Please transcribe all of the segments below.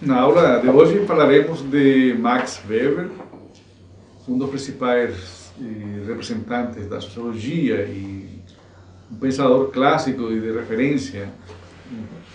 Na aula de hoje falaremos de Max Weber, um dos principais representantes da sociologia e um pensador clássico e de referência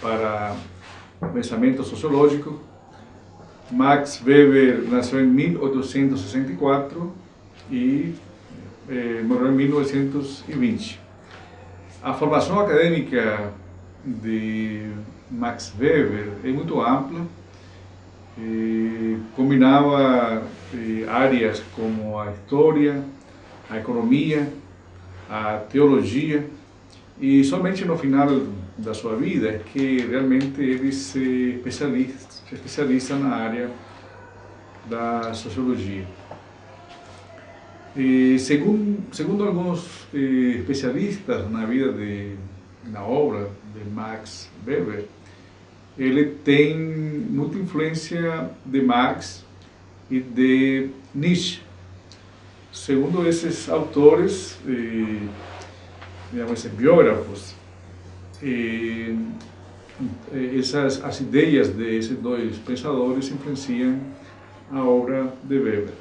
para o pensamento sociológico. Max Weber nasceu em 1864 e morreu em 1920. A formação acadêmica de Max Weber é muito ampla. Combinava áreas como a história, a economia, a teologia, e somente no final da sua vida é que realmente ele se especializa na área da sociologia. Segundo alguns especialistas na obra de Max Weber, ele tem muita influência de Marx e de Nietzsche. Segundo esses autores, digamos, biógrafos, as ideias desses dois pensadores influenciam a obra de Weber.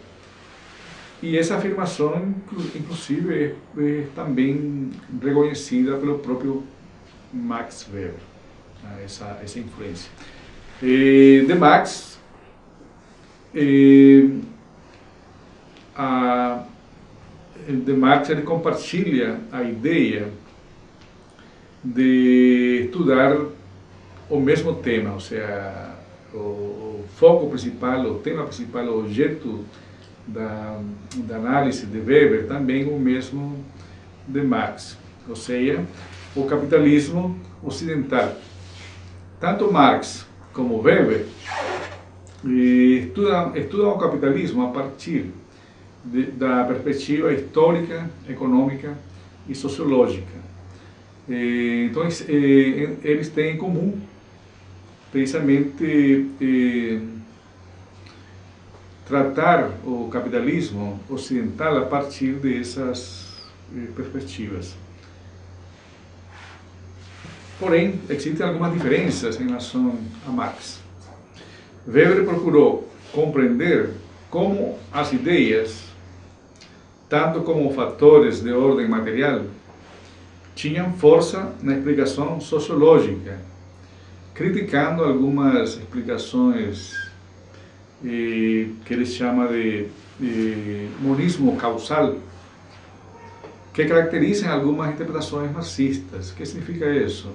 E essa afirmação, inclusive, é também reconhecida pelo próprio Max Weber. Essa influência. De Marx, ele compartilha a ideia de estudar o mesmo tema, ou seja, o foco principal, o tema principal, o objeto da análise de Weber também o mesmo de Marx, ou seja, o capitalismo ocidental. Tanto Marx como Weber estudam o capitalismo a partir da perspectiva histórica, econômica e sociológica. Então, eles têm em comum, precisamente, tratar o capitalismo ocidental a partir dessas perspectivas. Porém, existem algumas diferenças em relação a Marx. Weber procurou compreender como as ideias, tanto como fatores de ordem material, tinham força na explicação sociológica, criticando algumas explicações que ele chama de monismo causal, que caracterizam algumas interpretações marxistas. O que significa isso?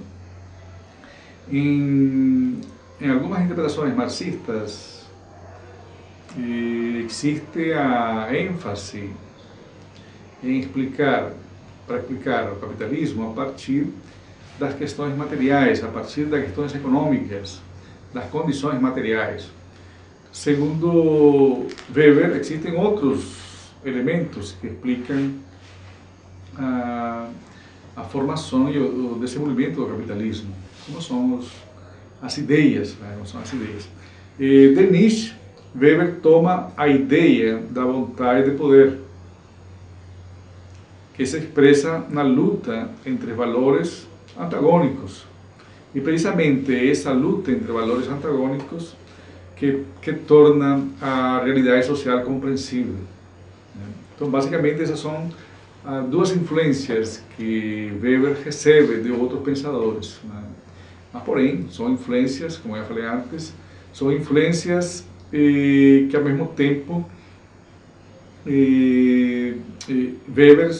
Em algumas interpretações marxistas existe a ênfase em explicar o capitalismo a partir das questões materiais, a partir das questões econômicas, das condições materiais. Segundo Weber, existem outros elementos que explicam a formação e o desenvolvimento do capitalismo, como são as ideias. De Nietzsche, Weber toma a ideia da vontade de poder, que se expressa na luta entre valores antagônicos. E precisamente essa luta entre valores antagônicos que torna a realidade social compreensível. Então, basicamente, essas são duas influências que Weber recebe de outros pensadores. Mas, porém, são influências, como eu falei antes, são influências que, ao mesmo tempo, Weber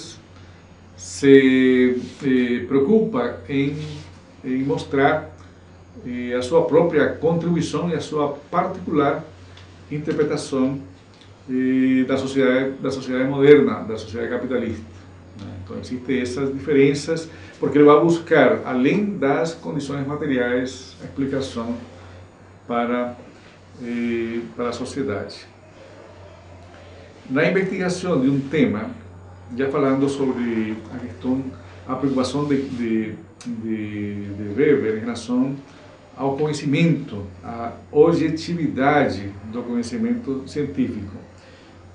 se preocupa em mostrar a sua própria contribuição e a sua particular interpretação da sociedade moderna, da sociedade capitalista. Então, existem essas diferenças, porque ele vai buscar, além das condições materiais, a explicação para a sociedade. Na investigação de um tema, já falando sobre a preocupação de Weber em relação ao conhecimento, à objetividade do conhecimento científico.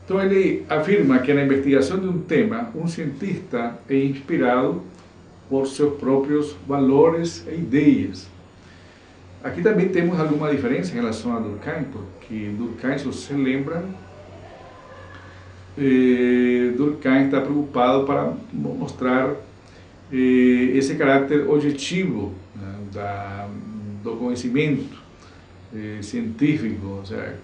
Então, ele afirma que na investigação de um tema, um cientista é inspirado por seus próprios valores e ideias. Aqui também temos alguma diferença em relação a Durkheim, porque Durkheim, se você lembra, Durkheim está preocupado para mostrar esse caráter objetivo, né, do conhecimento científico. Ou seja,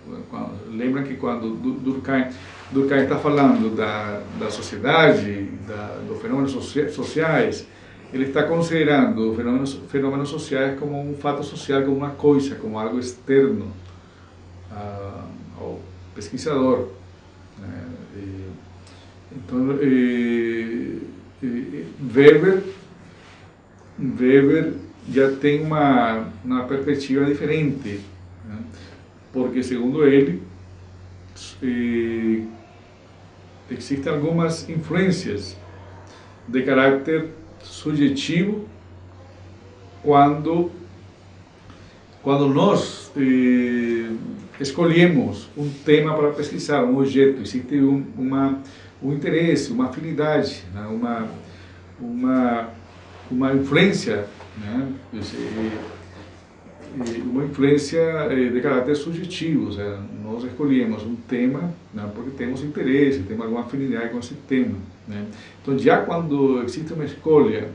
lembra que quando Durkheim está falando da sociedade, dos fenômenos sociais, ele está considerando fenômenos sociais como um fato social, como uma coisa, como algo externo ao pesquisador. Então, Weber já tem uma perspectiva diferente, né? Porque, segundo ele, existem algumas influências de caráter subjetivo quando nós escolhemos um tema para pesquisar, um objeto. Existe um interesse, uma afinidade, né? uma influência, né? Uma influência de caráter subjetivo. Ou seja, nós escolhemos um tema, né, porque temos interesse, temos alguma afinidade com esse tema, né? Então, já quando existe uma escolha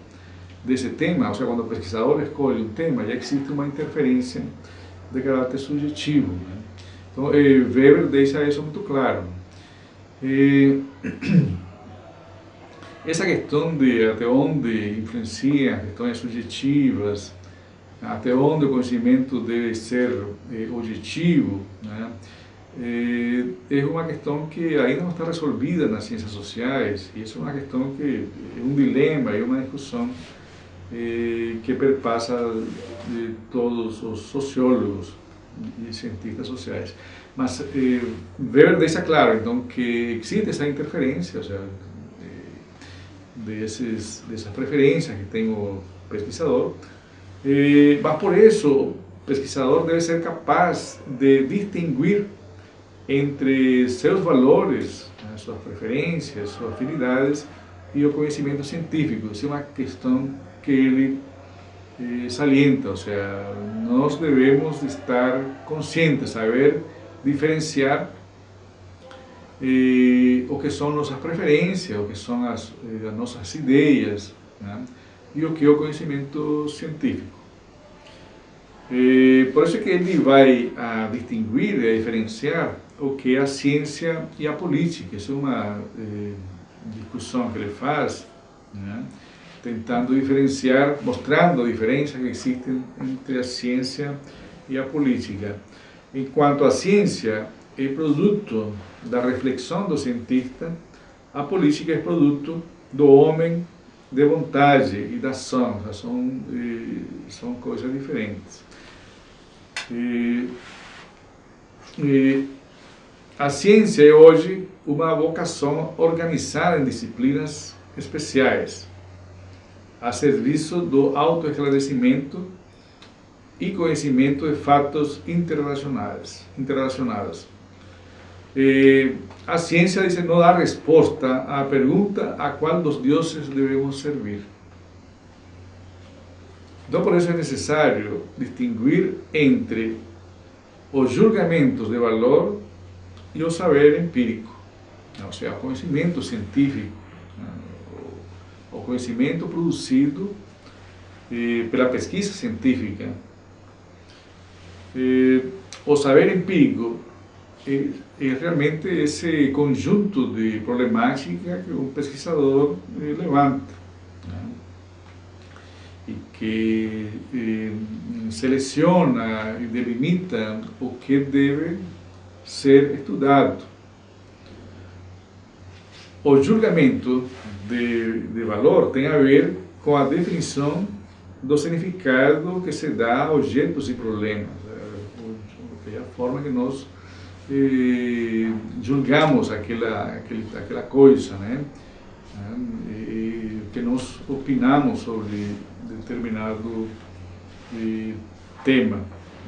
desse tema, ou seja, quando o pesquisador escolhe um tema, já existe uma interferência de caráter subjetivo, né? Então, Weber deixa isso muito claro. Essa questão de até onde influencia as questões subjetivas, até onde o conhecimento deve ser objetivo, né, é uma questão que ainda não está resolvida nas ciências sociais, e isso é uma questão que é um dilema e uma discussão que perpassa de todos os sociólogos e cientistas sociais. Mas Weber deixa claro, então, que existe essa interferência, ou seja, dessas preferências que tem o pesquisador, mas por isso o pesquisador deve ser capaz de distinguir entre seus valores, suas preferências, suas afinidades e o conhecimento científico. Isso é uma questão que ele salienta, ou seja, nós devemos estar conscientes, saber diferenciar o que são nossas preferências, o que são as nossas ideias, né, e o que é o conhecimento científico. Por isso que ele vai a distinguir e a diferenciar o que é a ciência e a política. Isso é uma discussão que ele faz, né, tentando diferenciar, mostrando a diferença que existe entre a ciência e a política. Enquanto a ciência é produto da reflexão do cientista, a política é produto do homem de vontade e da ação. São coisas diferentes. A ciência é hoje uma vocação organizada em disciplinas especiais, a serviço do autoesclarecimento e conhecimento de fatos interrelacionados. A ciência, diz, não dá resposta à pergunta a qual dos deuses devemos servir. Então, por isso é necessário distinguir entre os julgamentos de valor e o saber empírico, ou seja, o conhecimento científico, o conhecimento produzido pela pesquisa científica. O saber empírico é realmente esse conjunto de problemática que um pesquisador levanta, né, e que seleciona e delimita o que deve ser estudado. O julgamento de valor tem a ver com a definição do significado que se dá a objetos e problemas, a forma que nós julgamos aquela coisa, né? Que nós opinamos sobre determinado tema,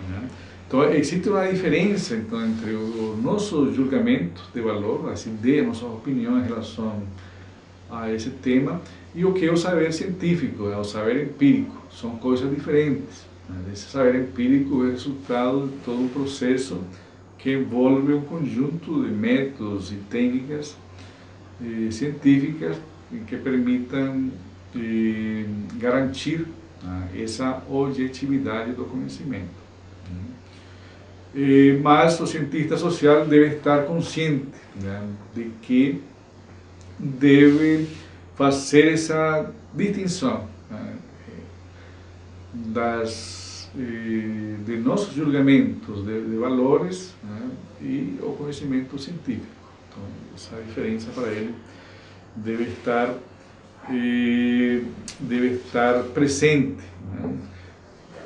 né? Então, existe uma diferença então, entre o nosso julgamento de valor, as ideias, nossas opiniões em relação a esse tema, e o que é o saber científico, o saber empírico. São coisas diferentes. Esse saber empírico é resultado de todo um processo que envolve um conjunto de métodos e técnicas científicas que permitam garantir essa objetividade do conhecimento. Mas o cientista social deve estar consciente de que deve fazer essa distinção de nossos julgamentos de valores e o conhecimento científico. Então, essa diferença para ele deve estar presente.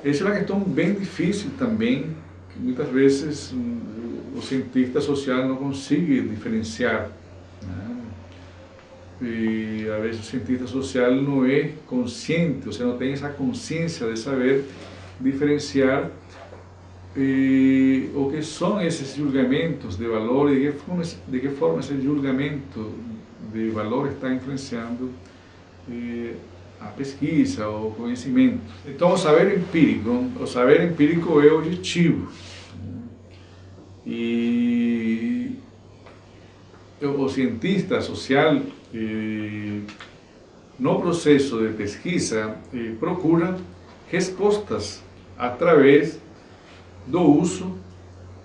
Essa é uma questão bem difícil também, que muitas vezes o cientista social não consegue diferenciar. E às vezes o cientista social não é consciente, ou seja, não tem essa consciência de saber diferenciar o que são esses julgamentos de valor e de que forma esse julgamento de valor está influenciando a pesquisa, o conhecimento. Então o saber empírico é objetivo. E o cientista social, no processo de pesquisa, procura respostas através do uso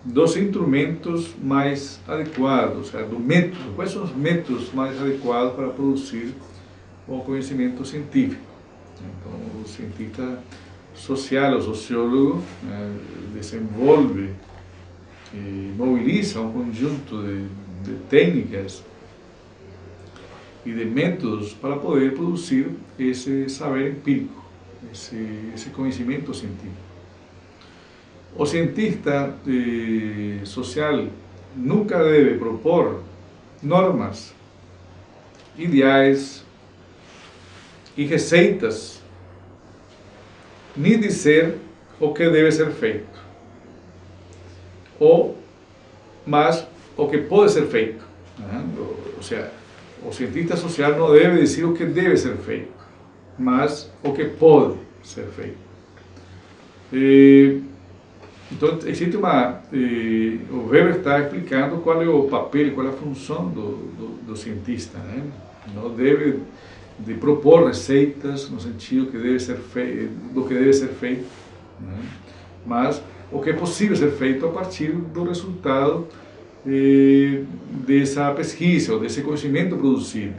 dos instrumentos mais adequados, ou seja, do método. Quais são os métodos mais adequados para produzir o conhecimento científico? Então, o cientista social, o sociólogo, desenvolve e mobiliza um conjunto de técnicas e de métodos para poder produzir esse saber empírico, esse conhecimento científico. O cientista social nunca deve propor normas, ideais e receitas, nem dizer o que deve ser feito, mas o que pode ser feito. Ou seja, o cientista social não deve dizer o que deve ser feito, mas o que pode ser feito. Então, existe o Weber está explicando qual é o papel, qual é a função do cientista. Não deve de propor receitas no sentido que deve ser feito, do que deve ser feito, mas o que é possível ser feito a partir do resultado dessa pesquisa, ou desse conhecimento produzido.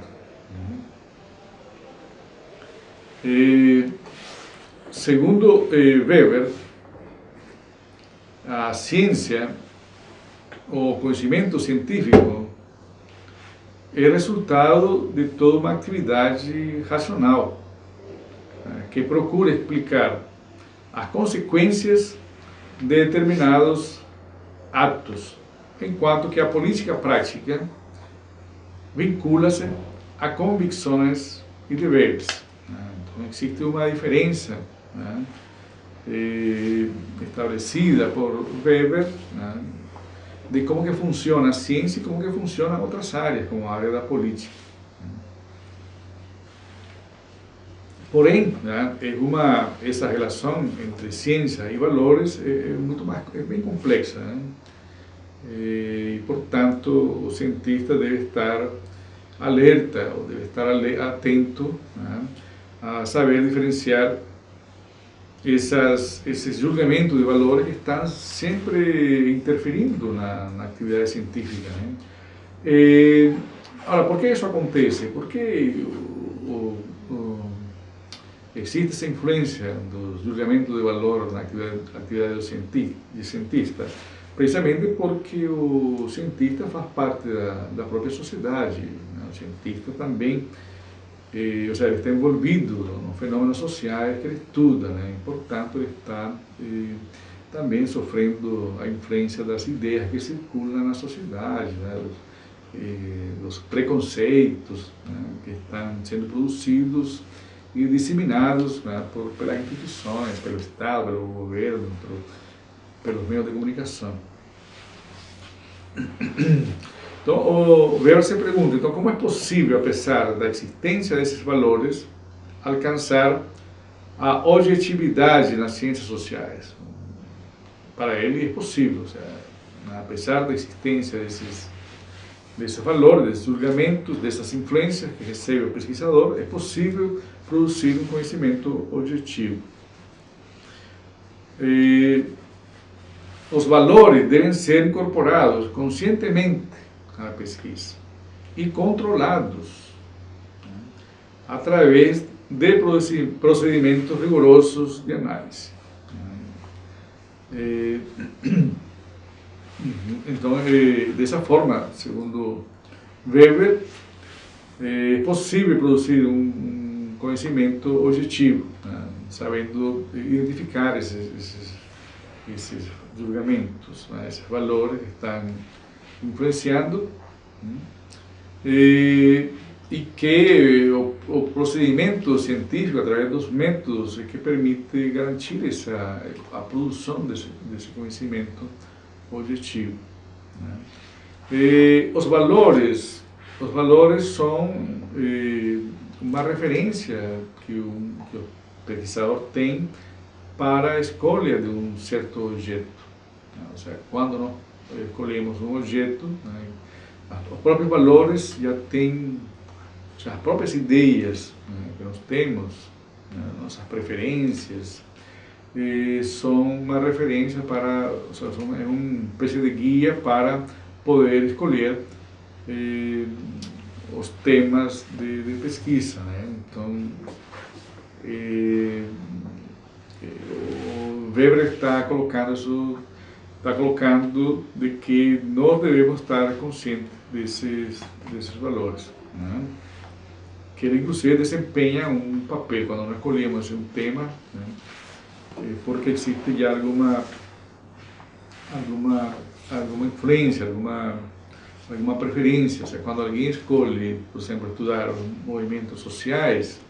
Segundo Weber, a ciência, o conhecimento científico, é resultado de toda uma atividade racional que procura explicar as consequências de determinados atos, enquanto que a política prática vincula-se a convicções e deveres. Então, existe uma diferença estabelecida por Weber de como que funciona a ciência e como que funcionam outras áreas, como a área da política. Porém, essa relação entre ciência e valores é bem complexa, e, portanto, o cientista deve estar alerta, ou deve estar atento a saber diferenciar esses julgamentos de valores que estão sempre interferindo na atividade científica. Agora, por que isso acontece? Por que existe essa influência dos julgamentos de valor na atividade do cientista? Precisamente porque o cientista faz parte da própria sociedade. O cientista também, ou seja, ele está envolvido nos fenômenos sociais que ele estuda, e, portanto, ele está também sofrendo a influência das ideias que circulam na sociedade, dos preconceitos que estão sendo produzidos e disseminados pelas instituições, pelo Estado, pelo governo, pelos meios de comunicação. Então, o Weber se pergunta, então, como é possível, apesar da existência desses valores, alcançar a objetividade nas ciências sociais. Para ele é possível, ou seja, apesar da existência desses valores, desses julgamentos, dessas influências que recebe o pesquisador, é possível produzir um conhecimento objetivo. Os valores devem ser incorporados conscientemente à pesquisa e controlados através de procedimentos rigorosos de análise. Então, dessa forma, segundo Weber, é possível produzir um conhecimento objetivo, sabendo identificar esses julgamentos, esses valores que estão influenciando, e que o procedimento científico, através dos métodos, é que permite garantir a produção desse conhecimento objetivo. Os valores são uma referência que o pesquisador tem para a escolha de um certo objeto. Ou seja, quando nós escolhemos um objeto, os próprios valores já têm, as próprias ideias que nós temos, nossas preferências, são uma referência para, ou seja, é uma espécie de guia para poder escolher os temas de pesquisa. Então, o Weber está colocando de que nós devemos estar conscientes desses valores, que ele inclusive desempenha um papel quando nós escolhemos um tema, porque existe já alguma influência, alguma preferência. Ou seja, quando alguém escolhe, por exemplo, estudar movimentos sociais,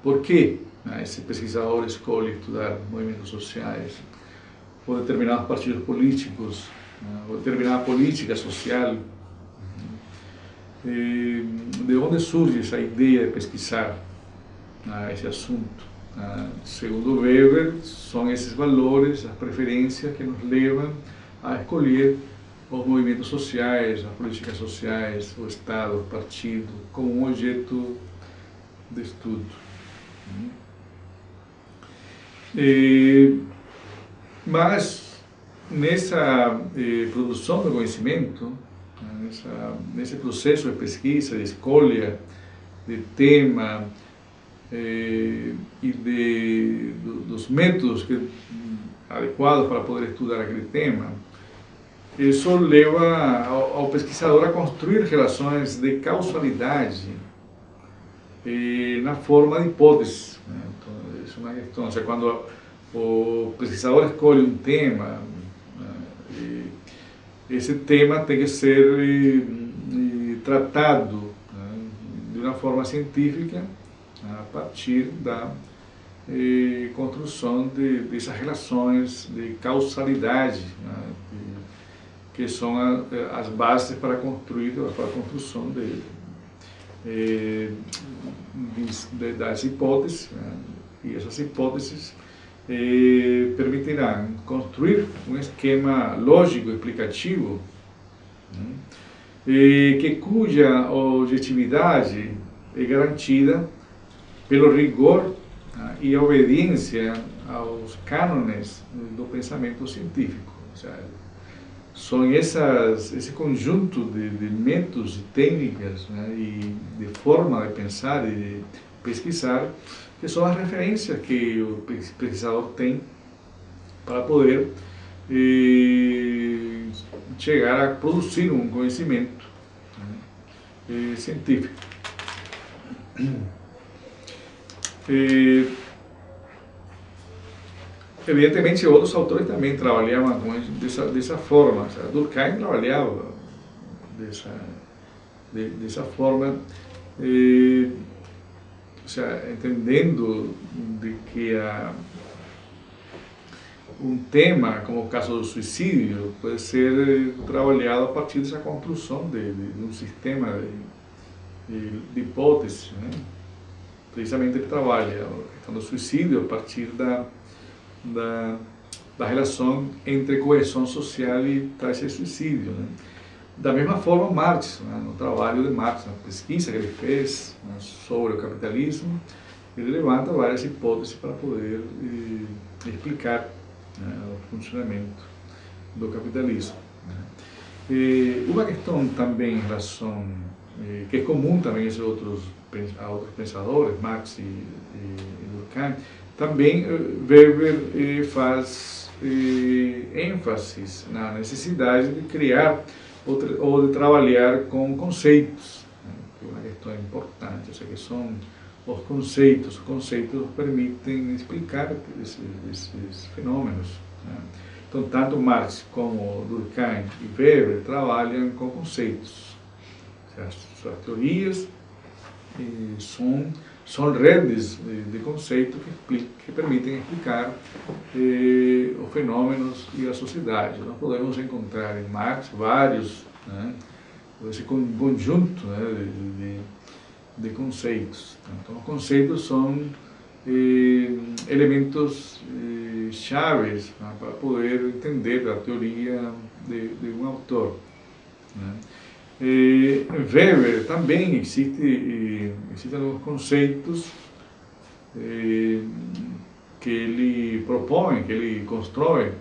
por que esse pesquisador escolhe estudar movimentos sociais, ou determinados partidos políticos, ou determinada política social? De onde surge essa ideia de pesquisar esse assunto? Segundo Weber, são esses valores, as preferências que nos levam a escolher os movimentos sociais, as políticas sociais, o Estado, o partido, como um objeto de estudo. Mas, nessa produção do conhecimento, nesse processo de pesquisa, de escolha de tema e dos métodos adequados para poder estudar aquele tema, isso leva ao pesquisador a construir relações de causalidade na forma de hipóteses. Então, isso é uma questão. Ou seja, quando o pesquisador escolhe um tema, esse tema tem que ser tratado de uma forma científica a partir da construção dessas relações de causalidade, que são as bases para construir, para a construção das hipóteses, e essas hipóteses permitirão construir um esquema lógico explicativo cuja objetividade é garantida pelo rigor e a obediência aos cânones do pensamento científico. Ou seja, são esse conjunto de métodos e técnicas, e de forma de pensar e de pesquisar, que são as referências que o pesquisador tem para poder chegar a produzir um conhecimento científico. Evidentemente, outros autores também trabalhavam dessa forma. Durkheim trabalhava dessa forma, ou seja, entendendo de que um tema, como o caso do suicídio, pode ser trabalhado a partir dessa construção de um sistema de hipóteses, precisamente ele trabalha a questão do suicídio a partir da relação entre coesão social e taxa de suicídio, né? Da mesma forma, Marx, né, no trabalho de Marx, na pesquisa que ele fez, né, sobre o capitalismo, ele levanta várias hipóteses para poder explicar, né, o funcionamento do capitalismo, né. Uma questão também em relação, que é comum também a outros pensadores, Marx e Durkheim, também Weber faz ênfase na necessidade de criar ou de trabalhar com conceitos, né, que é uma questão importante, ou seja, que são os conceitos. Os conceitos permitem explicar esses fenômenos, né. Então, tanto Marx como Durkheim e Weber trabalham com conceitos. Suas teorias são redes de conceitos que permitem explicar os fenômenos e a sociedade. Nós podemos encontrar em Marx vários, né, esse conjunto, né, de conceitos. Então, os conceitos são elementos chaves, né, para poder entender a teoria de um autor, né. Weber também existem alguns conceitos que ele propõe, que ele constrói,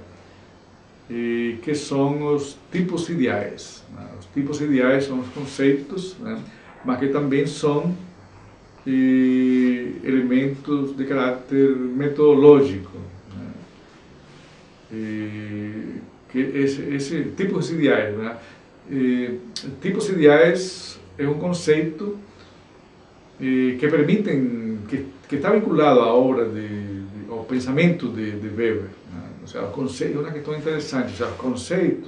que são os tipos ideais, né. Os tipos ideais são os conceitos, né, mas que também são elementos de caráter metodológico, né. Que esse tipos ideais, né, tipos ideais é um conceito que permitem, que está vinculado à obra ao pensamento de Weber, né? Ou seja, é uma questão interessante. Ou seja,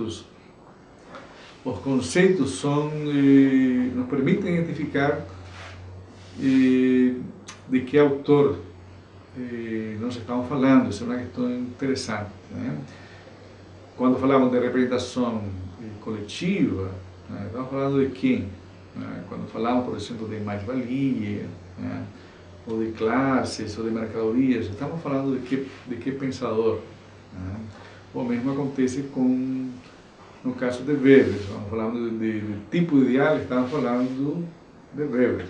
os conceitos nos permitem identificar de que autor nós estamos falando. Isso é uma questão interessante, né? Quando falamos de representação coletiva, né, estamos falando de quem? Né? Quando falamos, por exemplo, de mais-valia, né, ou de classes, ou de mercadorias, estamos falando de que pensador? Né? O mesmo acontece no caso de Weber. Estamos falando de tipo ideal, estamos falando de Weber.